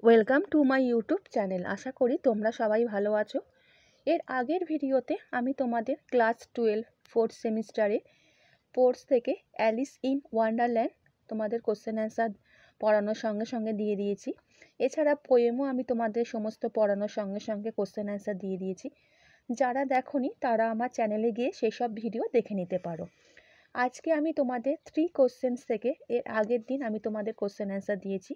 Welcome to my YouTube channel. আশা করি তোমরা সবাই ভালো আছো। এর আগের ভিডিওতে আমি তোমাদের ক্লাস 12 ফোর্থ সেমিস্টারে পোর্স থেকে অ্যালিস ইন ওয়ান্ডারল্যান্ড তোমাদের কোশ্চেন অ্যান্সার পড়ানোর সঙ্গে সঙ্গে দিয়ে দিয়েছি। এছাড়া পোয়েমও আমি তোমাদের সমস্ত পড়ানোর সঙ্গে সঙ্গে কোশ্চেন অ্যান্সার দিয়ে দিয়েছি। যারা দেখোনি তারা আমার চ্যানেলে গিয়ে সেসব ভিডিও দেখে নিতে পারো। আজকে আমি তোমাদের 3 কোশ্চেন্স থেকে, এর আগের দিন আমি তোমাদের কোশ্চেন অ্যান্সার দিয়েছি,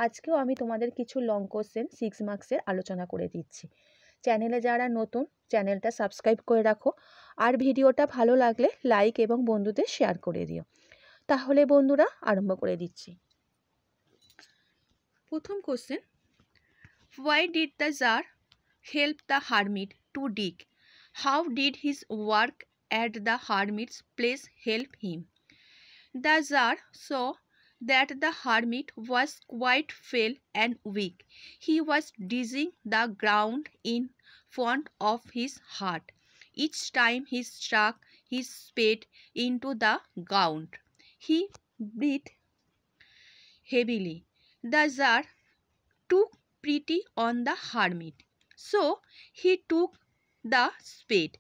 আজকেও আমি তোমাদের কিছু লং কোশ্চেন 6 মার্কসের আলোচনা করে দিচ্ছি। চ্যানেলে যারা নতুন, চ্যানেলটা সাবস্ক্রাইব করে রাখো, আর ভিডিওটা ভালো লাগলে লাইক এবং বন্ধুদের শেয়ার করে দিও। তাহলে বন্ধুরা আরম্ভ করে দিচ্ছি। প্রথম question, why did the jar help the hermit to dig? How did his work at the hermit's place help him? The Tsar saw that the hermit was quite frail and weak. He was digging the ground in front of his hut. Each time he struck his spade into the ground, he breathed heavily. The Tsar took pity on the hermit, so he took the spade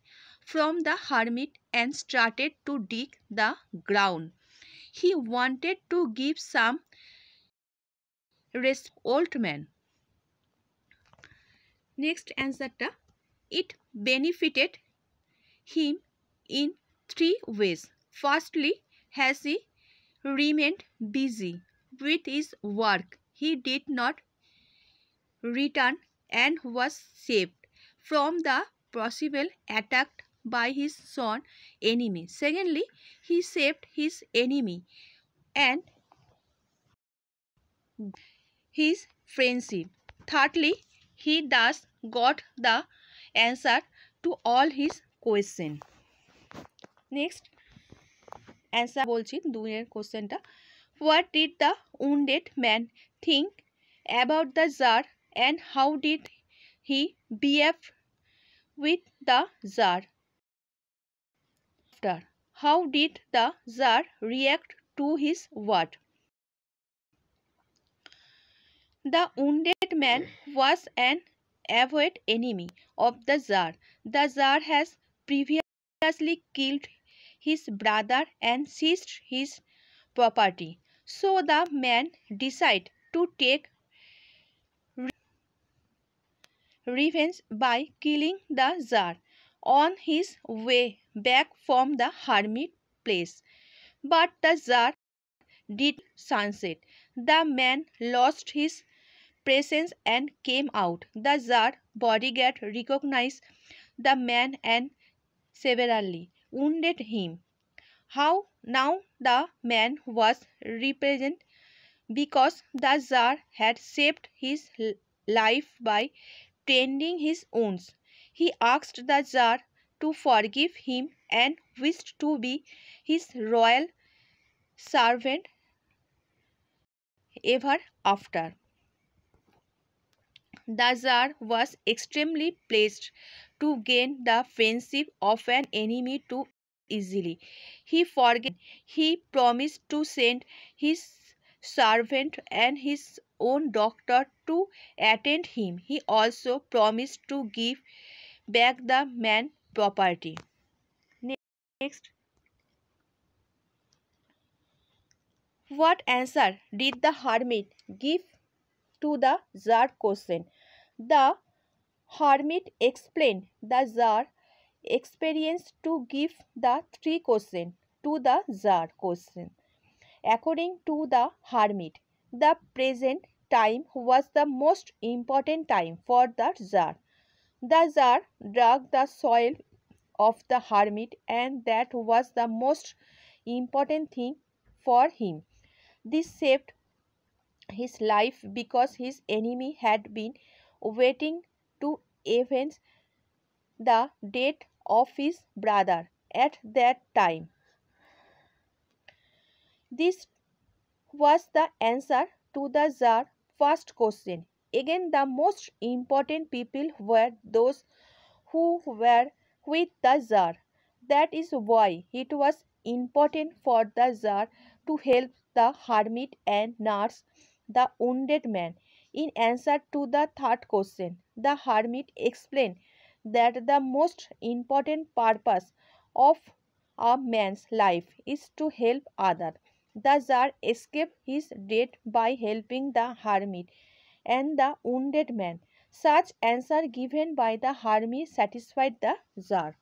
from the hermit and started to dig the ground. He wanted to give some rest, old man. Next answer ta, it benefited him in 3 ways. Firstly, as he remained busy with his work, he did not return and was saved from the possible attack by his son enemy. Secondly, he saved his enemy and his friendship. Thirdly, he thus got the answer to all his question. Next answer bolchi 2 এর কোশ্চেনটা, what did the wounded man think about the Tsar and how did he behave with the Tsar? After, how did the Tsar react to his word? The wounded man was an avowed enemy of the Tsar. The Tsar has previously killed his brother and seized his property. So the man decided to take revenge by killing the Tsar on his way back from the hermit place. But the Tsar did sunset. The man lost his presence and came out. The Tsar bodyguard recognized the man and severely wounded him. How now the man was repentant because the Tsar had saved his life by tending his wounds. He asked the Tsar to forgive him and wished to be his royal servant ever after. The Tsar was extremely pleased to gain the friendship of an enemy too easily. He forgave. He promised to send his servant and his own doctor to attend him. He also promised to give back the man property. Next, what answer did the hermit give to the Tsar question? The hermit explained the Tsar experience to give the 3 questions to the Tsar question. According to the hermit, the present time was the most important time for the Tsar. The Tsar dug the soil of the hermit and that was the most important thing for him. This saved his life because his enemy had been waiting to avenge the death of his brother at that time. This was the answer to the Tsar's first question. Again, the most important people were those who were with the Tsar. That is why it was important for the Tsar to help the hermit and nurse the wounded man. In answer to the third question, the hermit explained that the most important purpose of a man's life is to help others. The Tsar escaped his death by helping the hermit and the wounded man. Such answer given by the hermit satisfied the Tsar.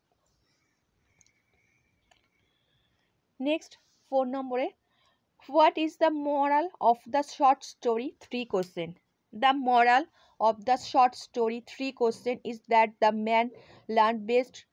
Next, 4 number. What is the moral of the short story? 3 question. The moral of the short story 3 question is that the man learned best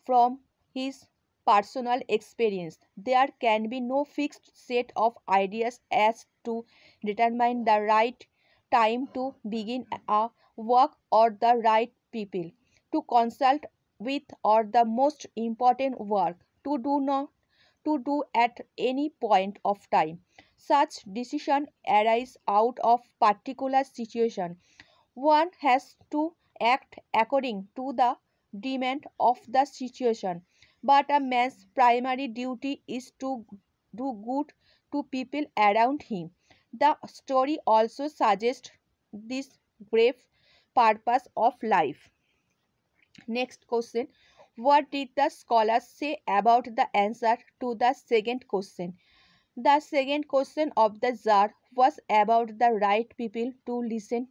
from his personal experience. There can be no fixed set of ideas as to determine the right time to begin a work or the right people to consult with or the most important work to do at any point of time. Such decision arise out of particular situation. One has to act according to the demand of the situation, but a man's primary duty is to do good to people around him. The story also suggests this grave purpose of life. Next question. What did the scholars say about the answer to the second question? The second question of the Tsar was about the right people to listen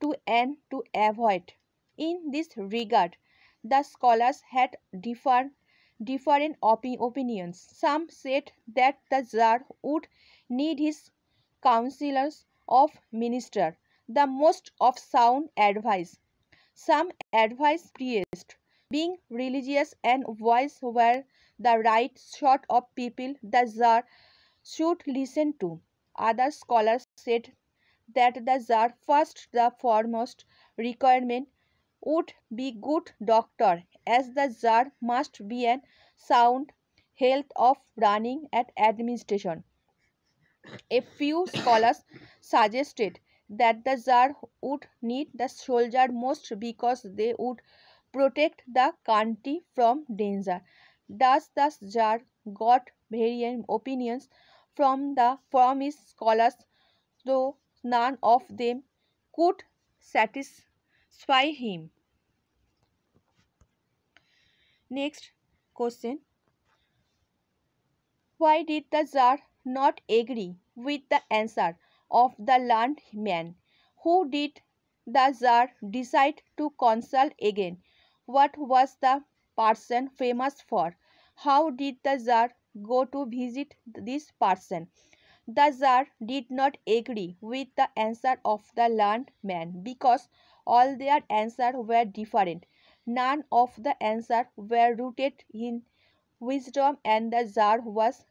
to and to avoid. In this regard, the scholars had different opinions. Some said that the Tsar would need his councillors of minister, the most of sound advice. Some advised priests, being religious and wise, were the right sort of people the Tsar should listen to. Other scholars said that the Tsar first the foremost requirement would be good doctor, as the Tsar must be an sound health of running at administration. A few scholars suggested that the Tsar would need the soldier most because they would protect the country from danger. Thus the Tsar got varying opinions from his scholars, though none of them could satisfy him. Next question. Why did the Tsar not agree with the answer of the learned man? Who did the Tsar decide to consult again? What was the person famous for? How did the Tsar go to visit this person? The Tsar did not agree with the answer of the learned man because all their answers were different. None of the answers were rooted in wisdom, and the Tsar was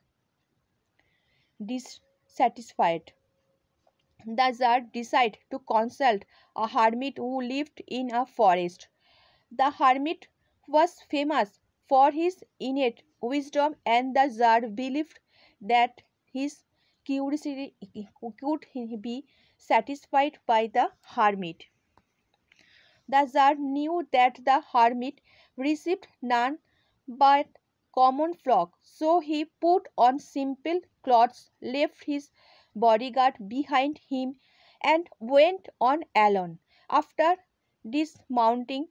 dissatisfied. The Tsar decided to consult a hermit who lived in a forest. The hermit was famous for his innate wisdom, and the Tsar believed that his curiosity could be satisfied by the hermit. The Tsar knew that the hermit received none but common flock, so he put on simple clothes, left his bodyguard behind him, and went on alone. After dismounting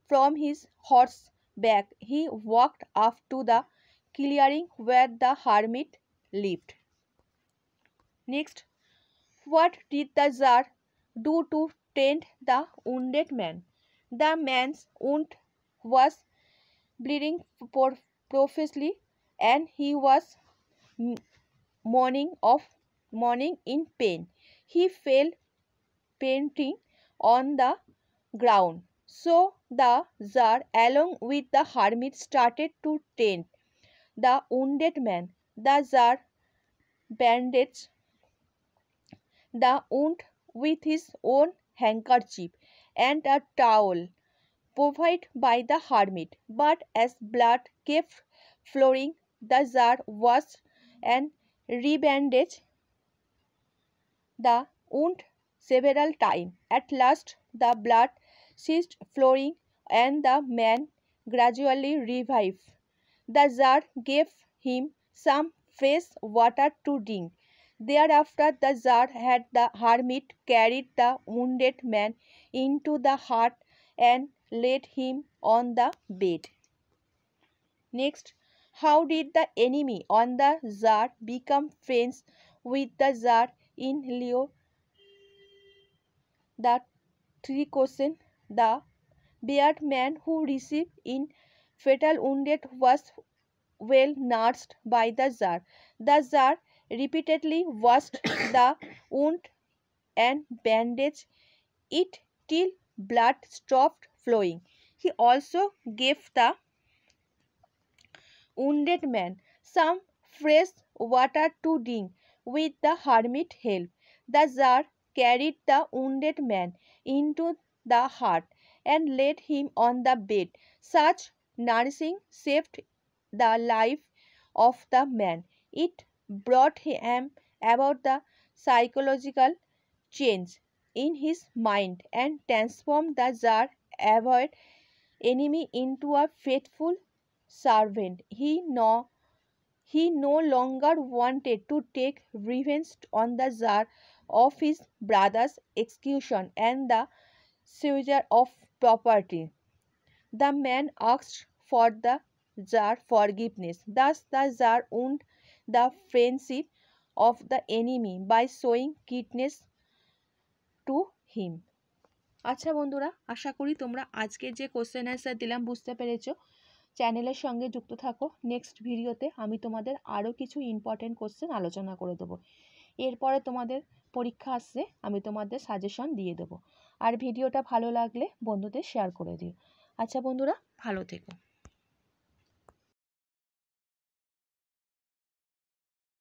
from his horseback, he walked up to the clearing where the hermit lived. Next, what did the Tsar do to tend the wounded man? The man's wound was bleeding profusely, and he was moaning in pain. He fell panting on the ground. So the Tsar, along with the hermit, started to tend the wounded man. The Tsar bandaged the wound with his own handkerchief and a towel provided by the hermit. But as blood kept flowing, the Tsar washed and rebandaged the wound several times. At last, the blood ceased flowing and the man gradually revived. The Tsar gave him some fresh water to drink. Thereafter the Tsar had the hermit carried the wounded man into the hut and laid him on the bed. Next, how did the enemy on the Tsar become friends with the Tsar in Leo? The three questions. The beard man who received in fatal wounded was well nursed by the Tsar. The Tsar repeatedly washed the wound and bandaged it till blood stopped flowing. He also gave the wounded man some fresh water to drink. With the hermit help, the Tsar carried the wounded man into the hut and laid him on the bed. Such nursing saved the life of the man. It brought him about the psychological change in his mind and transformed the Tsar avoid enemy into a faithful servant. He no longer wanted to take revenge on the Tsar of his brother's execution and the seizure of property. The man asked for the Tsar forgiveness. Thus the Tsar won the friendship of the enemy by showing kindness to him. আচ্ছা বন্ধুরা, আশা করি তোমরা আজকে যে question answer দিলাম বুঝতে পেরেছো। চ্যানেলের সঙ্গে যুক্ত থাকো। নেক্সট ভিডিওতে আমি তোমাদের আরও কিছু ইম্পর্টেন্ট কোশ্চেন আলোচনা করে দেবো। এরপরে তোমাদের পরীক্ষা আসছে, আমি তোমাদের সাজেশন দিয়ে দেবো। আর ভিডিওটা ভালো লাগলে বন্ধুদের শেয়ার করে দিও। আচ্ছা বন্ধুরা, ভালো থেকো।